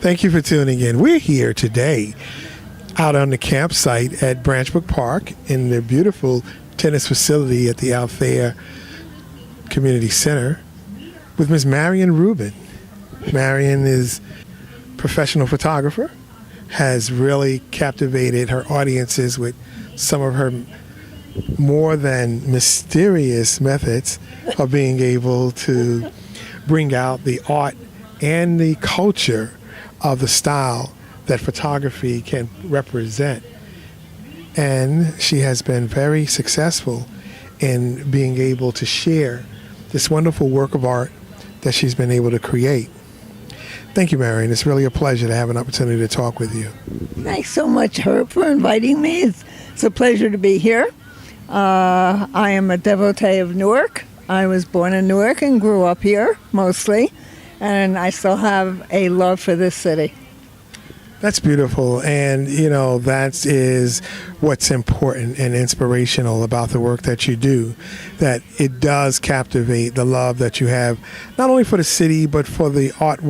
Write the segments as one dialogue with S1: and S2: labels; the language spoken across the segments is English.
S1: Thank you for tuning in. We're here today out on the campsite at Branchbrook Park in the beautiful tennis facility at the Althea Community Center with Ms. Marian Rubin. Marian is a professional photographer, has really captivated her audiences with some of her more than mysterious methods of being able to bring out the art and the culture of the style that photography can represent. And she has been very successful in being able to share this wonderful work of art that she's been able to create. Thank you, Marian. It's really a pleasure to have an opportunity to talk with you.
S2: Thanks so much, Herb, for inviting me. It's a pleasure to be here. I am a devotee of Newark. I was born in Newark and grew up here, mostly, and I still have a love for this city.
S1: That's beautiful, and that is what's important and inspirational about the work that you do, that it does captivate the love that you have, not only for the city, but for the art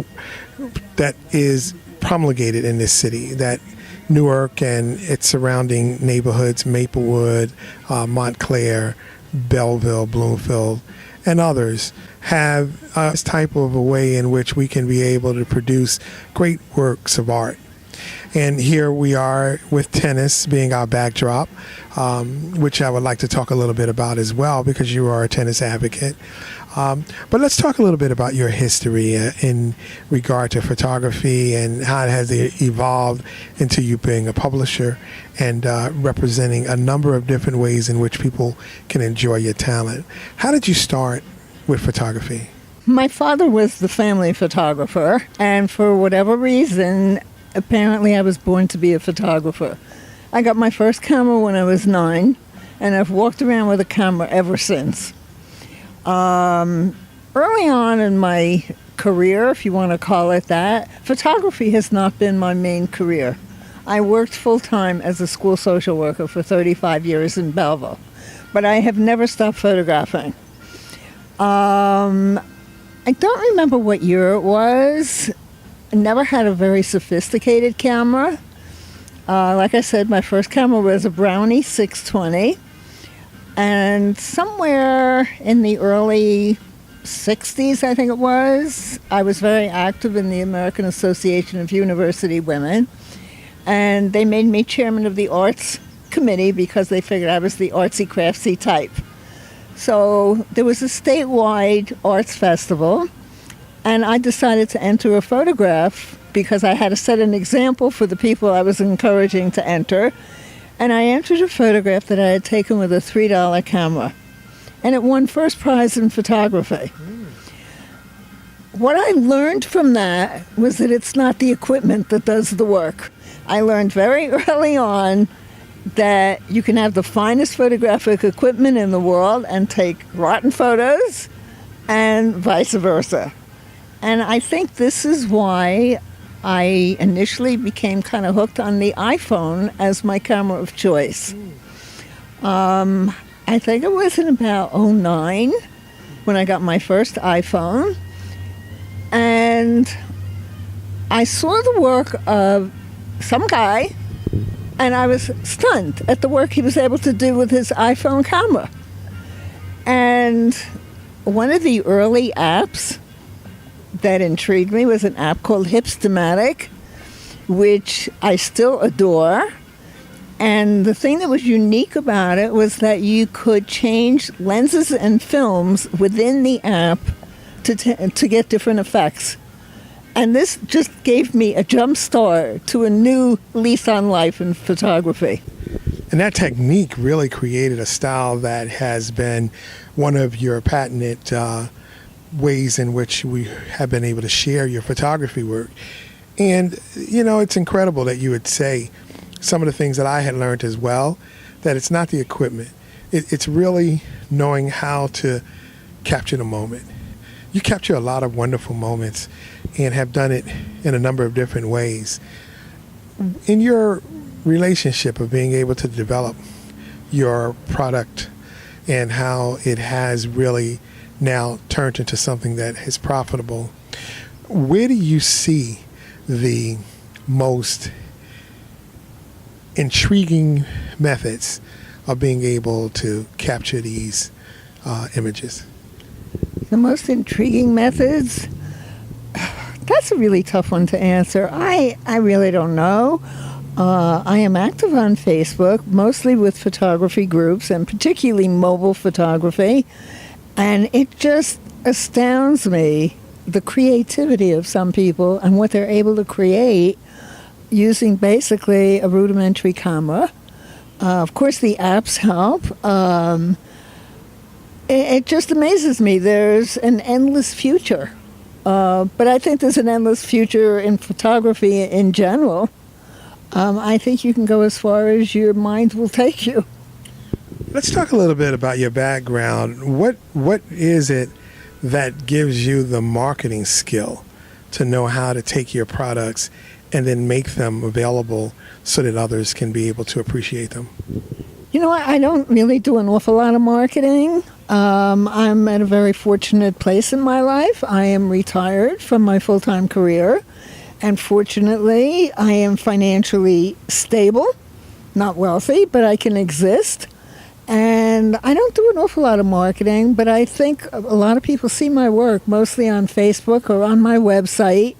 S1: that is promulgated in this city, that Newark and its surrounding neighborhoods, Maplewood, Montclair, Belleville, Bloomfield, and others have this type of a way in which we can be able to produce great works of art. And here we are with tennis being our backdrop, which I would like to talk a little bit about as well, because you are a tennis advocate. But let's talk a little bit about your history in regard to photography and how it has evolved into you being a publisher and representing a number of different ways in which people can enjoy your talent. How did you start with photography?
S2: My father was the family photographer, and for whatever reason, apparently I was born to be a photographer. I got my first camera when I was 9, and I've walked around with a camera ever since. Early on in my career, if you want to call it that, photography has not been my main career. I worked full-time as a school social worker for 35 years in Belleville, but I have never stopped photographing. I don't remember what year it was. I never had a very sophisticated camera. Like I said, my first camera was a Brownie 620. And somewhere in the early 60s, I think it was, I was very active in the American Association of University Women. And they made me chairman of the arts committee because they figured I was the artsy craftsy type. So there was a statewide arts festival, and I decided to enter a photograph because I had to set an example for the people I was encouraging to enter. And I entered a photograph that I had taken with a $3 camera. And it won first prize in photography. What I learned from that was that it's not the equipment that does the work. I learned very early on that you can have the finest photographic equipment in the world and take rotten photos, and vice versa. And I think this is why I initially became kind of hooked on the iPhone as my camera of choice. I think it was in about 2009 when I got my first iPhone. And I saw the work of some guy, and I was stunned at the work he was able to do with his iPhone camera. And one of the early apps that intrigued me was an app called Hipstamatic, which I still adore. And the thing that was unique about it was that you could change lenses and films within the app to get different effects. And this just gave me a jump start to a new lease on life in photography.
S1: And that technique really created a style that has been one of your patented ways in which we have been able to share your photography work. And, it's incredible that you would say some of the things that I had learned as well, that it's not the equipment. It's really knowing how to capture the moment. You capture a lot of wonderful moments and have done it in a number of different ways. In your relationship of being able to develop your product and how it has really now turned into something that is profitable, where do you see the most intriguing methods of being able to capture these images?
S2: The most intriguing methods? That's a really tough one to answer. I really don't know. I am active on Facebook, mostly with photography groups, and particularly mobile photography. And it just astounds me, the creativity of some people and what they're able to create using basically a rudimentary camera. Of course, the apps help. It just amazes me. There's an endless future. But I think there's an endless future in photography in general. I think you can go as far as your mind will take you.
S1: Let's talk a little bit about your background. What is it that gives you the marketing skill to know how to take your products and then make them available so that others can be able to appreciate them?
S2: You know, I don't really do an awful lot of marketing. I'm at a very fortunate place in my life. I am retired from my full-time career. And fortunately, I am financially stable, not wealthy, but I can exist. And I don't do an awful lot of marketing, but I think a lot of people see my work mostly on Facebook or on my website,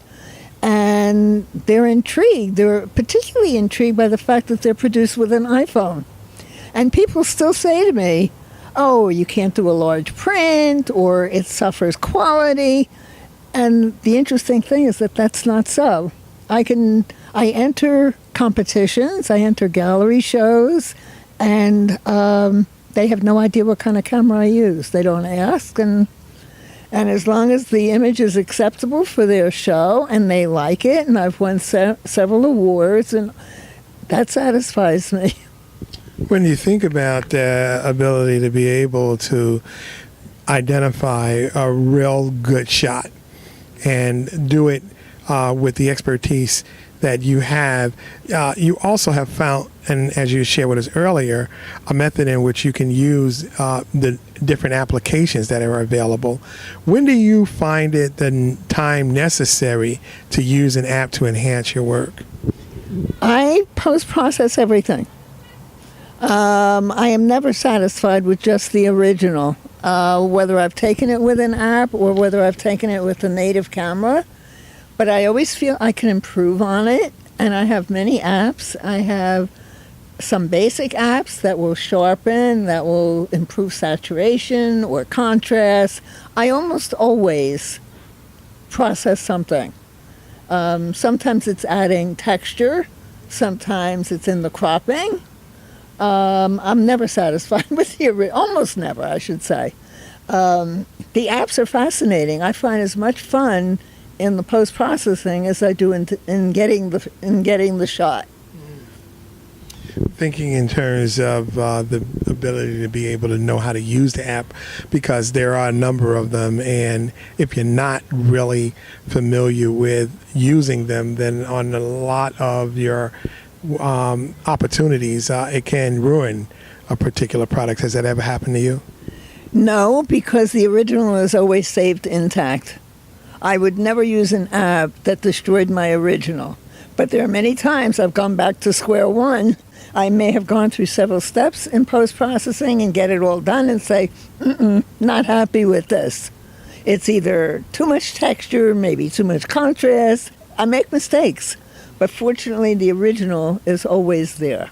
S2: and they're intrigued. They're particularly intrigued by the fact that they're produced with an iPhone. And people still say to me, oh, you can't do a large print, or it suffers quality. And the interesting thing is that that's not so. I enter competitions, I enter gallery shows, and they have no idea what kind of camera I use. They don't ask, and as long as the image is acceptable for their show and they like it, and I've won several awards, and that satisfies me.
S1: When you think about the ability to be able to identify a real good shot and do it with the expertise that you have, you also have found, and as you shared with us earlier, a method in which you can use the different applications that are available. When do you find it the time necessary to use an app to enhance your work?
S2: I post-process everything. I am never satisfied with just the original, whether I've taken it with an app or whether I've taken it with a native camera. But I always feel I can improve on it, and I have many apps. I have some basic apps that will sharpen, that will improve saturation or contrast. I almost always process something. Sometimes it's adding texture. Sometimes it's in the cropping. I'm never satisfied with almost never, I should say. The apps are fascinating. I find as much fun in the post-processing as I do in getting the shot.
S1: Thinking in terms of the ability to be able to know how to use the app, because there are a number of them, and if you're not really familiar with using them, then on a lot of your opportunities, it can ruin a particular product. Has that ever happened to you?
S2: No, because the original is always saved intact. I would never use an app that destroyed my original. But there are many times I've gone back to square one. I may have gone through several steps in post-processing and get it all done and say, not happy with this. It's either too much texture, maybe too much contrast. I make mistakes. But fortunately, the original is always there.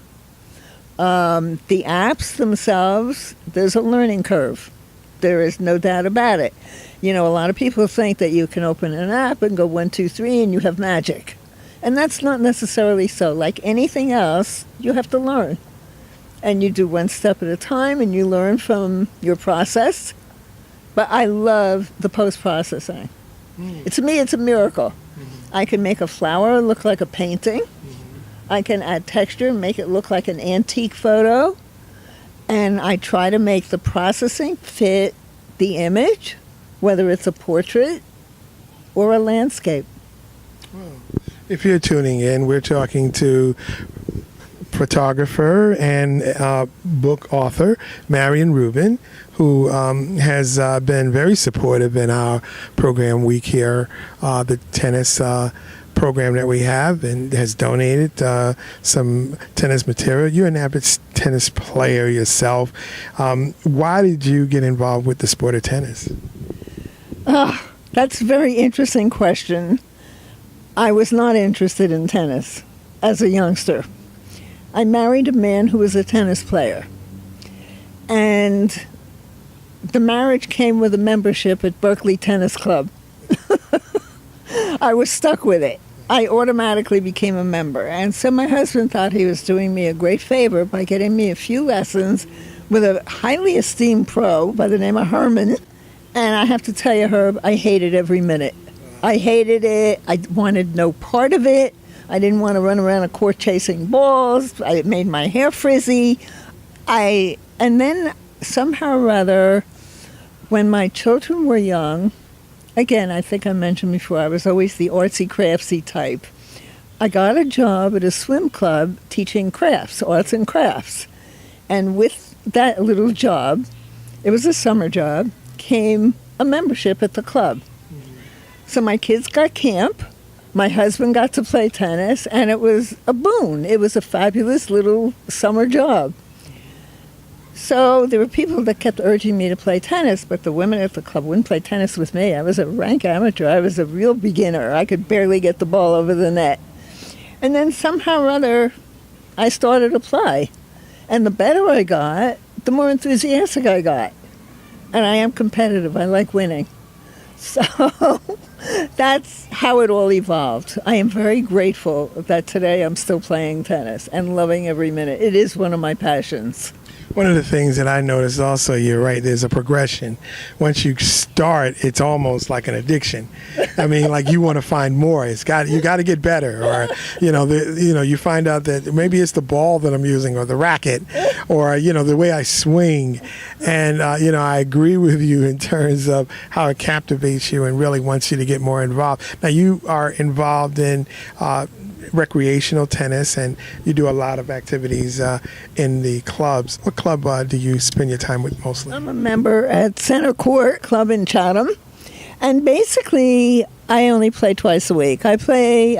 S2: The apps themselves, there's a learning curve. There is no doubt about it. You know, a lot of people think that you can open an app and go 1, 2, 3, and you have magic. And that's not necessarily so. Like anything else, you have to learn. And you do one step at a time, and you learn from your process. But I love the post-processing. To me, it's a miracle. I can make a flower look like a painting. I can add texture and make it look like an antique photo. And I try to make the processing fit the image, whether it's a portrait or a landscape.
S1: If you're tuning in, we're talking to photographer and book author Marian Rubin, who has been very supportive in our program week here, the tennis program that we have and has donated some tennis material. You're an avid tennis player yourself. Why did you get involved with the sport of tennis?
S2: That's a very interesting question. I was not interested in tennis as a youngster. I married a man who was a tennis player. And the marriage came with a membership at Berkeley Tennis Club. I was stuck with it. I automatically became a member. And so my husband thought he was doing me a great favor by getting me a few lessons with a highly esteemed pro by the name of Herman. And I have to tell you, Herb, I hated every minute. I hated it. I wanted no part of it. I didn't want to run around a court chasing balls. It made my hair frizzy. And then somehow or other, when my children were young, again, I think I mentioned before, I was always the artsy craftsy type. I got a job at a swim club teaching crafts, arts and crafts. And with that little job, it was a summer job, came a membership at the club. So my kids got camp, my husband got to play tennis, and it was a boon. It was a fabulous little summer job. So there were people that kept urging me to play tennis, but the women at the club wouldn't play tennis with me. I was a rank amateur. I was a real beginner. I could barely get the ball over the net. And then somehow or other, I started to play. And the better I got, the more enthusiastic I got. And I am competitive. I like winning. So that's how it all evolved. I am very grateful that today I'm still playing tennis and loving every minute. It is one of my passions.
S1: One of the things that I noticed also, you're right, there's a progression. Once you start, it's almost like an addiction. I mean, like you want to find more. You got to get better, or you find out that maybe it's the ball that I'm using, or the racket, or the way I swing. And I agree with you in terms of how it captivates you and really wants you to get more involved. Now you are involved in recreational tennis, and you do a lot of activities in the clubs. What club do you spend your time with mostly?
S2: I'm a member at Center Court Club in Chatham, and basically I only play twice a week. I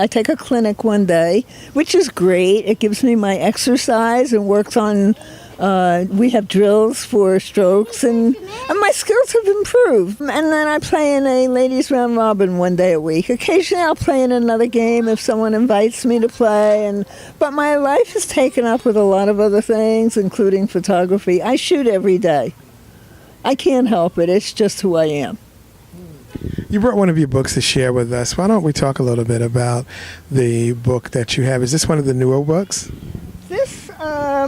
S2: take a clinic one day, which is great. It gives me my exercise and works on we have drills for strokes, and my skills have improved. And then I play in a ladies round robin one day a week. Occasionally I'll play in another game if someone invites me to play. But my life is taken up with a lot of other things, including photography. I shoot every day. I can't help it. It's just who I am.
S1: You brought one of your books to share with us. Why don't we talk a little bit about the book that you have? Is this one of the newer books?
S2: This, I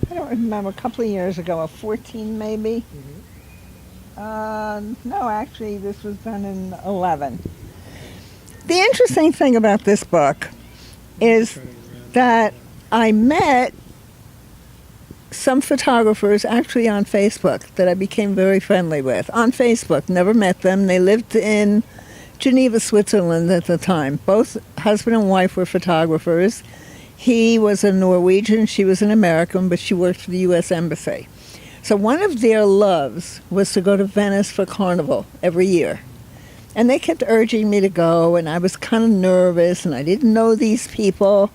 S2: don't remember, a couple of years ago, 14 maybe. No, actually, this was done in 11. The interesting thing about this book is that I met some photographers actually on Facebook that I became very friendly with. On Facebook, never met them. They lived in Geneva, Switzerland at the time. Both husband and wife were photographers. He was a Norwegian, she was an American, but she worked for the U.S. Embassy. So one of their loves was to go to Venice for Carnival every year. And they kept urging me to go, and I was kind of nervous, and I didn't know these people.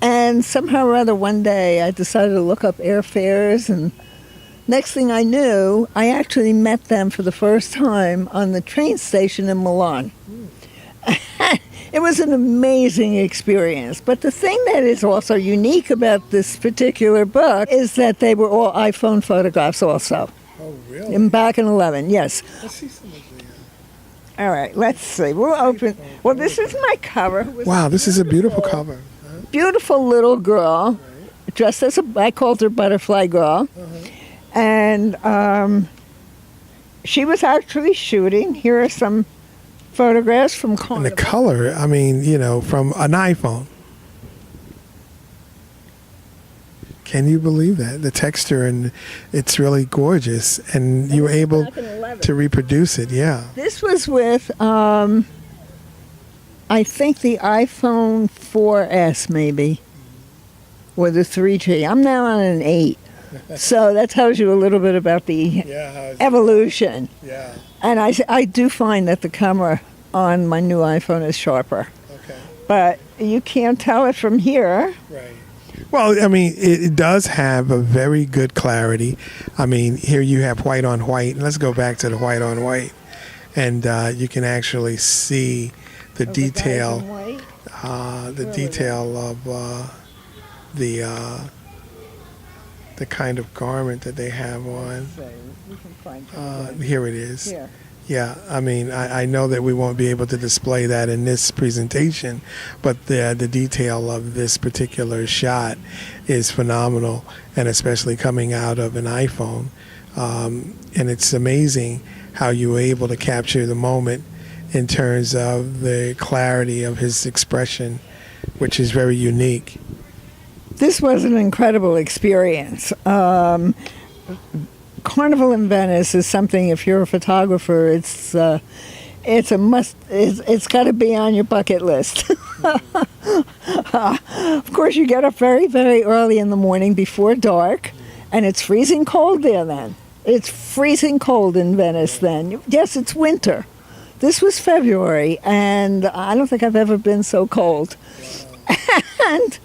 S2: And somehow or other, one day, I decided to look up airfares, and next thing I knew, I actually met them for the first time on the train station in Milan. It was an amazing experience. But the thing that is also unique about this particular book is that they were all iPhone photographs also.
S1: Oh, really?
S2: Back in 11, yes.
S1: Let's see some of the...
S2: All right, let's see. We'll open... Well, this is my cover.
S1: Wow, this is a beautiful cover.
S2: Beautiful little girl, dressed as I called her Butterfly Girl. And she was actually shooting. Here are some photographs from Carnival.
S1: And the color, I mean, from an iPhone. Can you believe that? The texture, and it's really gorgeous. And you were able to reproduce it, yeah.
S2: This was with, I think, the iPhone 4S maybe, or the 3G. I'm now on an 8. So that tells you a little bit about the evolution.
S1: Yeah.
S2: And I do find that the camera on my new iPhone is sharper.
S1: Okay.
S2: But you can't tell it from here.
S1: Right. Well, I mean, it does have a very good clarity. I mean, here you have white on white. Let's go back to the white on white. And you can actually see the detail, of the kind of garment that they have on. Here it is.
S2: Here.
S1: Yeah, I mean, I know that we won't be able to display that in this presentation, but the detail of this particular shot is phenomenal, and especially coming out of an iPhone. And it's amazing how you were able to capture the moment in terms of the clarity of his expression, which is very unique.
S2: This was an incredible experience. Carnival in Venice is something, if you're a photographer, it's a must. It's got to be on your bucket list. Of course, you get up very, very early in the morning before dark, and it's freezing cold there then. It's freezing cold in Venice then. Yes, it's winter. This was February, and I don't think I've ever been so cold. And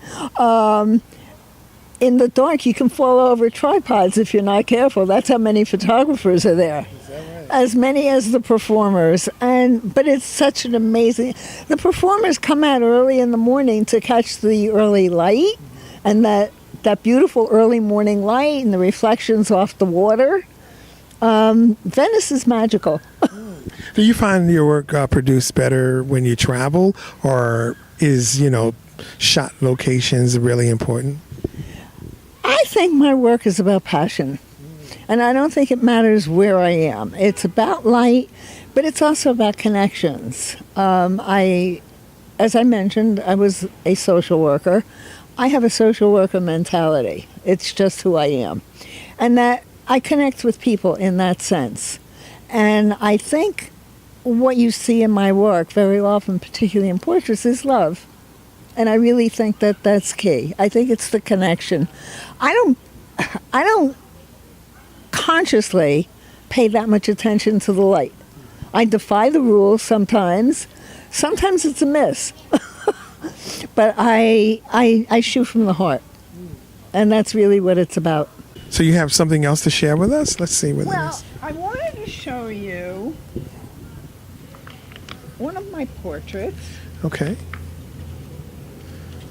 S2: in the dark, you can fall over tripods if you're not careful. That's how many photographers are there.
S1: Is that right?
S2: As many as the performers. But it's such an amazing... The performers come out early in the morning to catch the early light, and that beautiful early morning light and the reflections off the water. Venice is magical.
S1: Do you find your work produced better when you travel, or is, shot locations really important?
S2: I think my work is about passion, and I don't think it matters where I am. It's about light, but it's also about connections. As I mentioned, I was a social worker. I have a social worker mentality. It's just who I am, and that I connect with people in that sense. And I think what you see in my work very often, particularly in portraits, is love. And I really think that that's key. I think it's the connection. I don't consciously pay that much attention to the light. I defy the rules sometimes. Sometimes it's a miss. But I shoot from the heart. And that's really what it's about.
S1: So you have something else to share with us? Let's see what it is.
S2: I wanted to show you one of my portraits.
S1: Okay.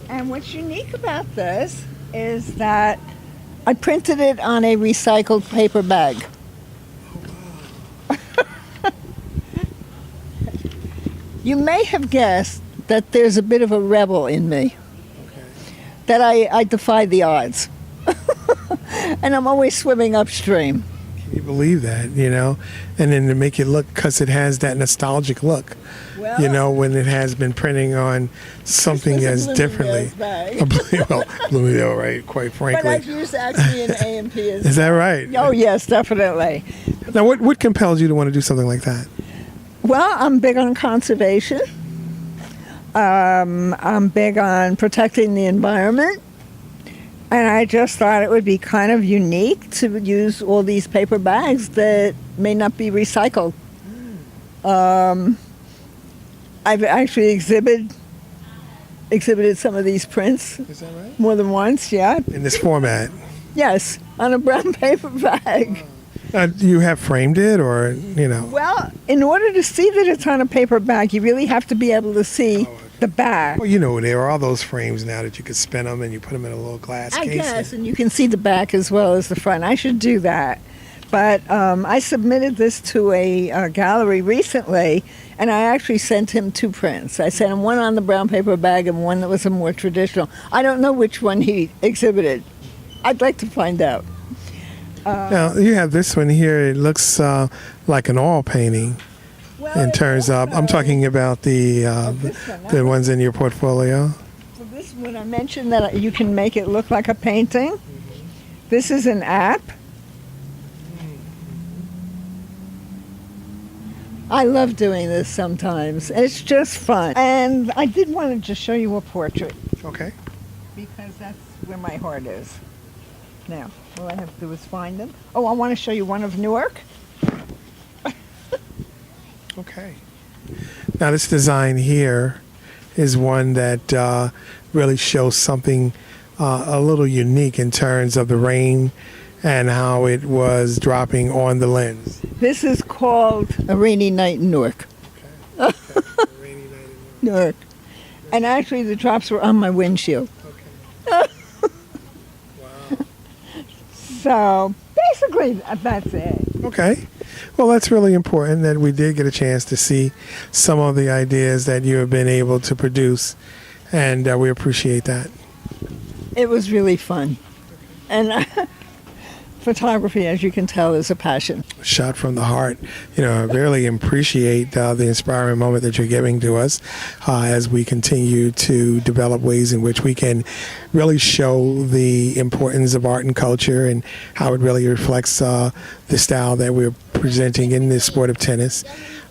S2: And what's unique about this is that I printed it on a recycled paper bag. You may have guessed that there's a bit of a rebel in me.
S1: Okay.
S2: That I defy the odds. And I'm always swimming upstream.
S1: Can you believe that, And then to make it look, because it has that nostalgic look,
S2: Well,
S1: when it has been printing on something as differently. Bloomingdale, right, quite frankly.
S2: But I've used actually an AMP as
S1: Is that right?
S2: Oh, yes, definitely.
S1: Now, what compels you to want to do something like that?
S2: Well, I'm big on conservation. I'm big on protecting the environment. And I just thought it would be kind of unique to use all these paper bags that may not be recycled. I've actually exhibited some of these prints.
S1: Is that right?
S2: More than once, yeah.
S1: In this format?
S2: Yes, on a brown paper bag.
S1: Do you have framed it, or,
S2: Well, in order to see that it's on a paper bag, you really have to be able to see the back.
S1: Well, there are all those frames now that you could spin them and you put them in a little glass
S2: I
S1: case.
S2: guess, and you can see the back as well as the front. I should do that. But I submitted this to a gallery recently, and I actually sent him 2 prints. I sent him one on the brown paper bag and one that was a more traditional. I don't know which one he exhibited. I'd like to find out.
S1: Now, you have this one here. It looks like an oil painting in terms of, I'm talking about the ones in your portfolio.
S2: So this one, I mentioned that you can make it look like a painting. This is an app. I love doing this sometimes. It's just fun. And I did want to just show you a portrait.
S1: Okay.
S2: Because that's where my heart is. Now, all I have to do is find them. Oh, I want to show you one of Newark.
S1: Okay. Now, this design here is one that really shows something a little unique in terms of the rain and how it was dropping on the lens.
S2: This is called A Rainy Night in Newark.
S1: Okay. Rainy night in
S2: Newark. And actually, the drops were on my windshield.
S1: Okay. Wow.
S2: So basically, that's it.
S1: Okay. Well, that's really important that we did get a chance to see some of the ideas that you have been able to produce, and we appreciate that.
S2: It was really fun. And photography, as you can tell, is a passion.
S1: Shot from the heart. I really appreciate the inspiring moment that you're giving to us as we continue to develop ways in which we can really show the importance of art and culture and how it really reflects the style that we're presenting in this sport of tennis.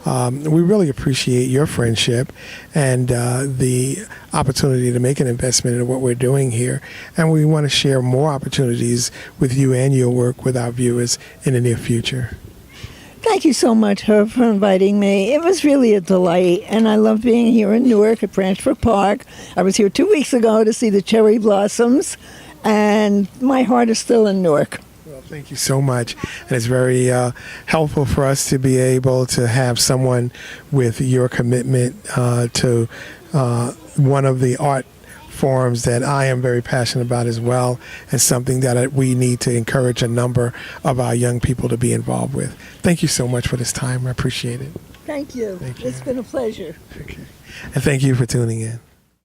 S1: We really appreciate your friendship and the opportunity to make an investment in what we're doing here. And we want to share more opportunities with you and your work with our viewers in the near future.
S2: Thank you so much, Herb, for inviting me. It was really a delight, and I love being here in Newark at Branchford Park. I was here 2 weeks ago to see the cherry blossoms, and my heart is still in Newark.
S1: Well, thank you so much. And it's very helpful for us to be able to have someone with your commitment to one of the art forms that I am very passionate about as well, and something that we need to encourage a number of our young people to be involved with. Thank you so much for this time. I appreciate it.
S2: Thank you.
S1: Thank you.
S2: It's been a pleasure.
S1: Okay. And thank you for tuning in.